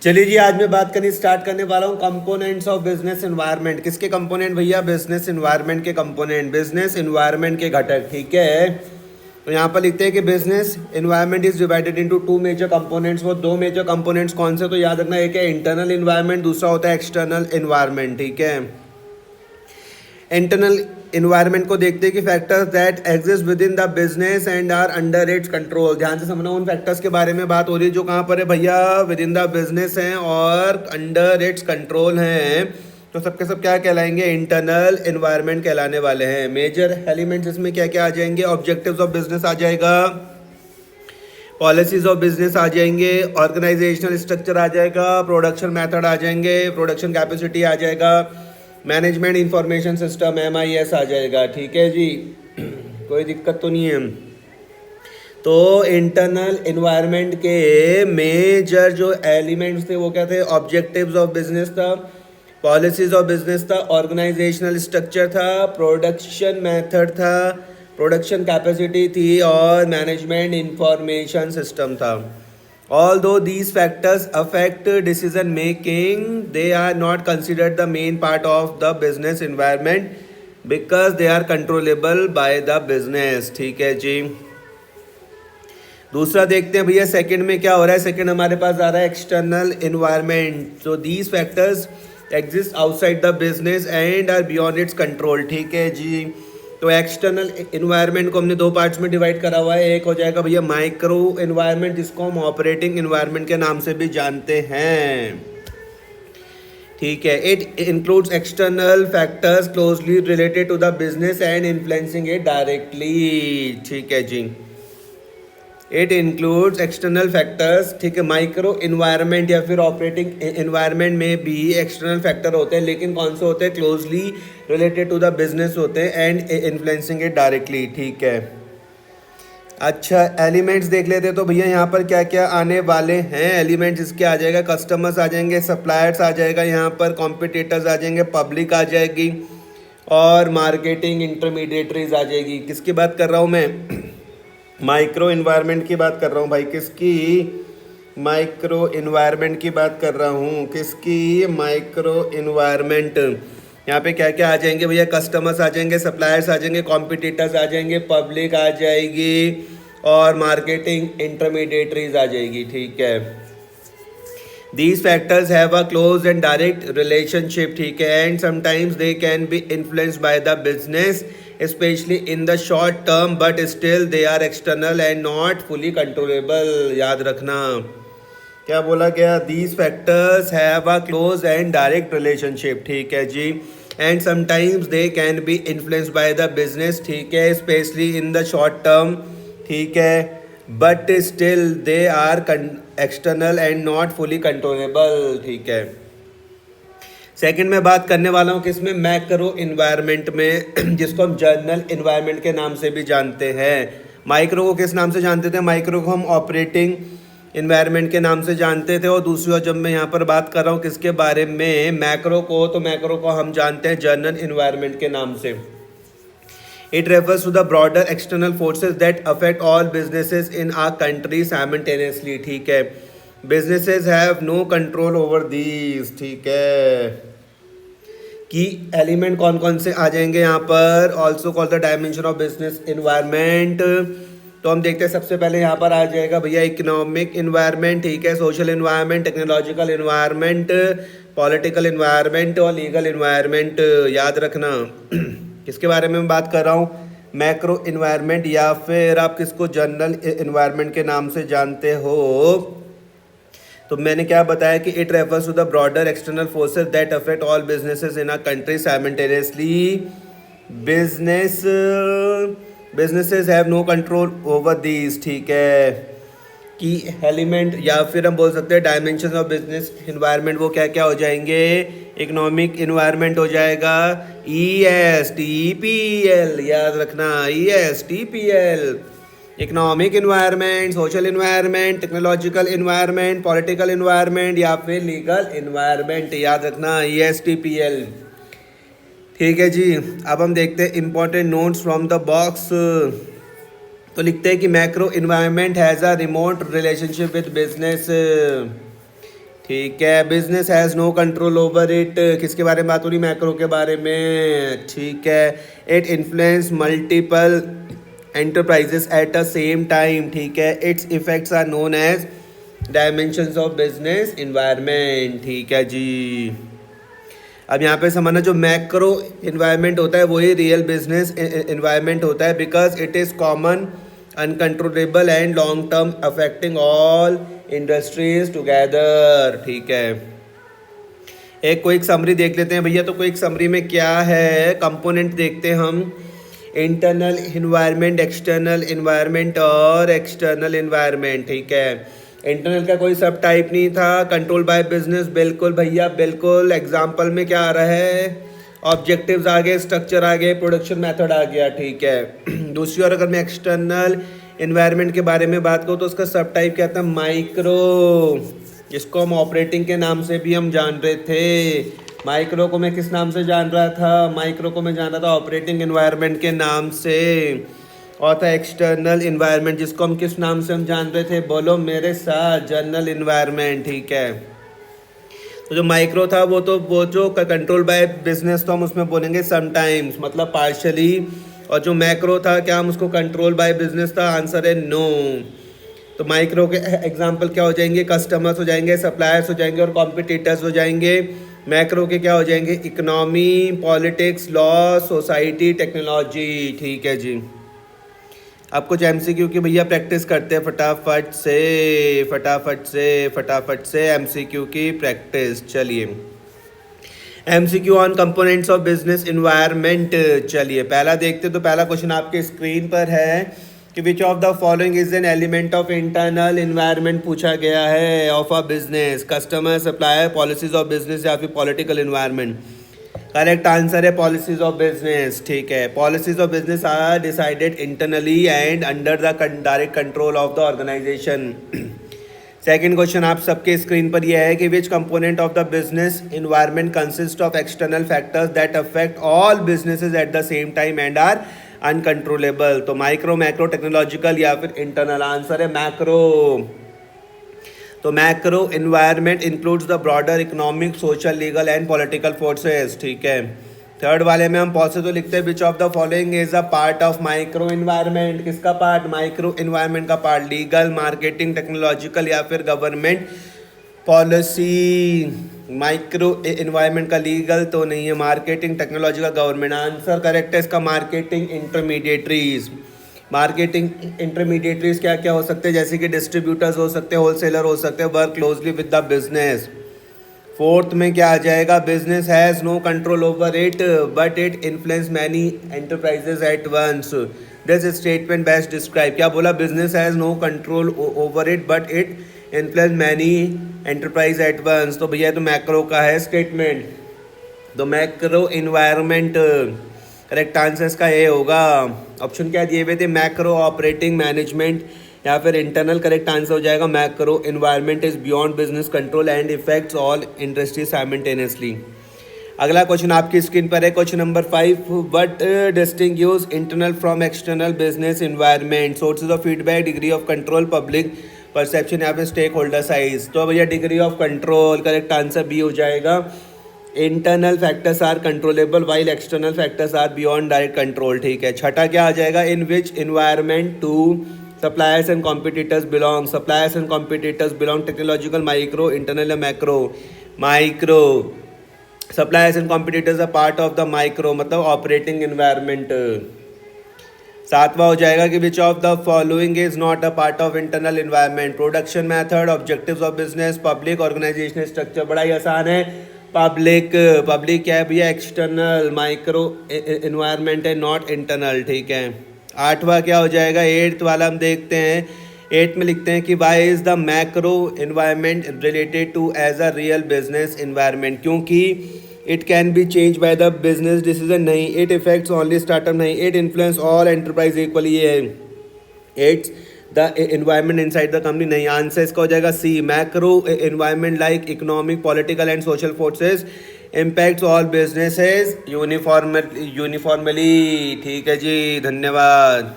चलिए जी, आज मैं बात करनी स्टार्ट करने वाला हूँ कंपोनेंट्स ऑफ बिजनेस एनवायरनमेंट। किसके कंपोनेंट भैया? बिजनेस एनवायरनमेंट के कंपोनेंट, बिजनेस एनवायरनमेंट के घटक। ठीक है, तो यहाँ पर लिखते हैं कि business environment is divided into two major components. वो दो मेजर कंपोनेंट्स कौन से? तो याद रखना, एक है इंटरनल एनवायरनमेंट, दूसरा होता है एक्सटर्नल एनवायरनमेंट। ठीक है, इंटरनल इन्वायरमेंट को देखते हैं कि factors that exist within the business and are under its control. ध्यान से समझना, उन फैक्टर्स के बारे में बात हो रही है जो कहाँ पर है भैया? विद इन द बिजनेस हैं और अंडर इट्स कंट्रोल हैं। तो सबके सब क्या कहलाएंगे? इंटरनल इन्वायरमेंट कहलाने वाले हैं। मेजर एलिमेंट्स इसमें क्या क्या आ जाएंगे? ऑब्जेक्टिव्स ऑफ बिजनेस आ जाएगा, पॉलिसीज ऑफ बिजनेस आ जाएंगे, ऑर्गेनाइजेशनल स्ट्रक्चर आ जाएगा, प्रोडक्शन मेथड आ जाएंगे, प्रोडक्शन कैपेसिटी आ जाएगा, मैनेजमेंट इंफॉर्मेशन सिस्टम MIS आ जाएगा। ठीक है जी, कोई दिक्कत तो नहीं है। तो इंटरनल इन्वायरमेंट के मेजर जो एलिमेंट्स थे वो क्या थे? ऑब्जेक्टिव्स ऑफ बिजनेस था, पॉलिसीज ऑफ बिजनेस था, ऑर्गेनाइजेशनल स्ट्रक्चर था, प्रोडक्शन मेथड था, प्रोडक्शन कैपेसिटी थी और मैनेजमेंट इंफॉर्मेशन सिस्टम था। Although these factors affect decision making, they are not considered the main part of the business environment because they are controllable by the business। ठीक है जी, दूसरा देखते हैं भैया सेकंड में क्या हो रहा है। सेकंड हमारे पास आ रहा है एक्सटर्नल एनवायरनमेंट। तो these factors exist outside the business and are beyond its control. ठीक है जी, तो एक्सटर्नल एनवायरनमेंट को हमने दो पार्ट्स में डिवाइड करा हुआ है। एक हो जाएगा भैया माइक्रो एनवायरनमेंट, जिसको हम ऑपरेटिंग एनवायरनमेंट के नाम से भी जानते हैं। ठीक है, it includes external factors closely related to the business and influencing it directly. ठीक है जी, इट इंक्लूड्स एक्सटर्नल फैक्टर्स। ठीक है, माइक्रो इन्वायरमेंट या फिर ऑपरेटिंग इन्वायरमेंट में भी एक्सटर्नल फैक्टर होते हैं, लेकिन कौन से होते हैं? Closely related to the business होते हैं एंड इन्फ्लुएंसिंग इट डायरेक्टली। ठीक है, अच्छा एलिमेंट्स देख लेते हैं। तो भैया यहाँ पर क्या क्या आने वाले हैं एलिमेंट्स? इसके आ जाएगा कस्टमर्स आ जाएंगे, सप्लायर्स आ जाएगा, यहाँ पर कॉम्पिटिटर्स आ जाएंगे, पब्लिक आ जाएगी और मार्केटिंग इंटरमीडिएटरीज आ जाएगी। किसकी बात कर रहा हूँ मैं? माइक्रो इन्वायरमेंट की बात कर रहा हूँ भाई। किसकी? माइक्रो इन्वायरमेंट की बात कर रहा हूँ। किसकी? Micro environment. यहाँ पे क्या क्या आ जाएंगे भैया? कस्टमर्स आ जाएंगे, सप्लायर्स आ जाएंगे, कॉम्पिटिटर्स आ जाएंगे, पब्लिक आ जाएगी और मार्केटिंग इंटरमीडिएटरीज आ जाएगी। ठीक है, these factors have a close and direct relationship। ठीक है, and sometimes they can be influenced by the business especially in the short term, but still they are external and not fully controllable। याद रखना क्या बोला गया? these factors have a close and direct relationship। ठीक है जी, and sometimes they can be influenced by the business। ठीक है, especially in the short term। ठीक है, but still they are external and not fully controllable. ठीक है, second में बात करने वाला हूँ किसमें? मैक्रो इन्वायरमेंट में, जिसको हम जनरल इन्वायरमेंट के नाम से भी जानते हैं। माइक्रो को किस नाम से जानते थे? माइक्रो को हम ऑपरेटिंग इन्वायरमेंट के नाम से जानते थे। और दूसरी ओर जब मैं यहाँ पर बात कर रहा हूँ किसके बारे में? मैक्रो को, तो मैक्रो को हम जानते हैं जनरल इन्वायरमेंट के नाम से। It refers to the broader external forces that affect all businesses in our country simultaneously। ठीक है, businesses have no control over these। ठीक है, की एलिमेंट कौन कौन से आ जाएंगे यहाँ पर? Also called the dimension of business environment. तो हम देखते हैं सबसे पहले यहाँ पर आ जाएगा भैया इकोनॉमिक इन्वायरमेंट। ठीक है, social environment, technological environment, political environment और लीगल इन्वायरमेंट। याद रखना किसके बारे में मैं बात कर रहा हूँ? मैक्रो इन्वायरमेंट, या फिर आप किसको जनरल इन्वायरमेंट के नाम से जानते हो? तो मैंने क्या बताया कि it refers to the broader external forces that affect all businesses in a country simultaneously. Businesses have no control over these. ठीक है, की एलिमेंट या फिर हम बोल सकते हैं डायमेंशन ऑफ बिजनेस इन्वायरमेंट, वो क्या क्या हो जाएंगे? इकोनॉमिक इन्वायरमेंट हो जाएगा, ESTPL। याद रखना, ESTPL। Economic environment, social environment, technological environment, political environment या फिर लीगल इन्वायरमेंट। याद रखना, ESTPL। ठीक है जी, अब हम देखते हैं important notes from the box. तो लिखते हैं कि macro environment has a remote relationship with business. ठीक है, business has no control over it, किसके बारे में बात हो रही, मैक्रो के बारे में, ठीक है। It influence multiple enterprises at a same time, ठीक है। Its effects are known as dimensions of business environment, ठीक है जी। अब यहाँ पे समझना, जो मैक्रो इन्वायरमेंट होता है वही रियल बिजनेस इन्वायरमेंट होता है, because it is common, uncontrollable and long term affecting all industries together, ठीक है। एक क्विक समरी देख लेते हैं भैया। तो क्विक समरी में क्या है, कंपोनेंट देखते हैं हम, इंटरनल इन्वायरमेंट, एक्सटर्नल इन्वायरमेंट और एक्सटर्नल इन्वायरमेंट, ठीक है। इंटरनल का कोई सब टाइप नहीं था, कंट्रोल बाय बिजनेस, बिल्कुल भैया बिल्कुल। एग्जाम्पल में क्या आ रहा है, ऑब्जेक्टिव्स आ गए, स्ट्रक्चर आ गए, प्रोडक्शन मेथड आ गया, ठीक है। दूसरी ओर अगर मैं एक्सटर्नल इन्वायरमेंट के बारे में बात करूँ तो उसका सब टाइप क्या था, माइक्रो, जिसको हम ऑपरेटिंग के नाम से भी हम जान रहे थे। माइक्रो को मैं किस नाम से जान रहा था, माइक्रो को मैं जान रहा था ऑपरेटिंग इन्वायरमेंट के नाम से। और था एक्सटर्नल इन्वायरमेंट, जिसको हम किस नाम से हम जान रहे थे, बोलो मेरे साथ, जनरल इन्वायरमेंट, ठीक है। तो जो माइक्रो था वो जो कंट्रोल बाय बिजनेस, तो हम उसमें बोलेंगे समटाइम्स, मतलब पार्शली। और जो मैक्रो था, क्या हम उसको कंट्रोल बाय बिजनेस था, आंसर है नो। तो माइक्रो के एग्जांपल क्या हो जाएंगे, कस्टमर्स हो जाएंगे, सप्लायर्स हो जाएंगे और कॉम्पिटिटर्स हो जाएंगे। मैक्रो के क्या हो जाएंगे, economy, politics, law, society, technology, ठीक है जी। अब कुछ एमसीक्यू की भैया प्रैक्टिस करते हैं फटाफट से एमसीक्यू की प्रैक्टिस। चलिए, MCQ on components of business environment. चलिए पहला देखते, तो पहला क्वेश्चन आपके स्क्रीन पर है कि which of the following is an element of internal environment पूछा गया है of a business, customer, supplier, policies of business या फिर पॉलिटिकल इन्वायरमेंट। करेक्ट आंसर है पॉलिसीज ऑफ बिजनेस, ठीक है। Policies of business are decided internally and under the direct control of the organisation. Second question आप सबके screen पर यह है कि which component of the business environment consist of external factors that affect all businesses at the same time and are uncontrollable. तो micro, macro, technological या फिर internal, answer है मैक्रो। तो macro environment includes the broader economic, social, legal and political forces, ठीक है। Third वाले में हम पॉसे तो लिखते हैं विच of the following is a part of micro environment, किसका पार्ट, माइक्रो इन्वायरमेंट का पार्ट, लीगल, मार्केटिंग, टेक्नोलॉजिकल या फिर गवर्नमेंट पॉलिसी। माइक्रो इन्वायरमेंट का लीगल तो नहीं है, marketing, technological, government, answer correct है इसका मार्केटिंग इंटरमीडिएटरीज। मार्केटिंग इंटरमीडिएटरीज क्या क्या हो सकते हैं, जैसे कि डिस्ट्रीब्यूटर्स हो सकते हैं, होलसेलर हो सकते हैं, work closely with the business. Fourth में क्या आ जाएगा, business has no control over it but it influence many enterprises at once. This statement best describe, क्या बोला, business has no control over it but it influence many enterprise at once. तो भैया तो macro का है statement, तो macro environment correct answer का ये होगा। ऑप्शन क्या दिए हुए थे, मैक्रो ऑपरेटिंग मैनेजमेंट या फिर इंटरनल, करेक्ट आंसर हो जाएगा macro environment is beyond business control and effects all industry simultaneously. अगला क्वेश्चन आपकी स्क्रीन पर है, question number 5, what distinguish internal from external business environment, sources of feedback, degree of control, public perception या फिर stakeholder size. तो भैया degree of control, correct answer B हो जाएगा। Internal factors are controllable while external factors are beyond direct control, ठीक है। छठा क्या आ जाएगा, in which environment do suppliers and competitors belong, suppliers and competitors belong, technological, micro, internal या macro, micro. Suppliers and competitors are part of the micro, मतलब operating environment. सातवां हो जाएगा कि which of the following is not a part of internal environment, production method, objectives of business, public, organisational structure. बड़ा ही आसान है, public. Public क्या है भैया, एक्सटर्नल, माइक्रो इन्वायरमेंट है, नॉट इंटरनल, ठीक है। आठवां क्या हो जाएगा, एट्थ वाला हम देखते हैं। एट्थ में लिखते हैं कि why is the macro environment related to as a real business environment, क्योंकि it can be change by the business decision नहीं, इट इफेक्ट्स ओनली स्टार्टअप नहीं, it influence all enterprise equally, ये है it's the environment inside the company नहीं, answer इसका हो जाएगा C, macro environment like economic, political and social forces impacts all businesses uniformly, ठीक है जी, धन्यवाद।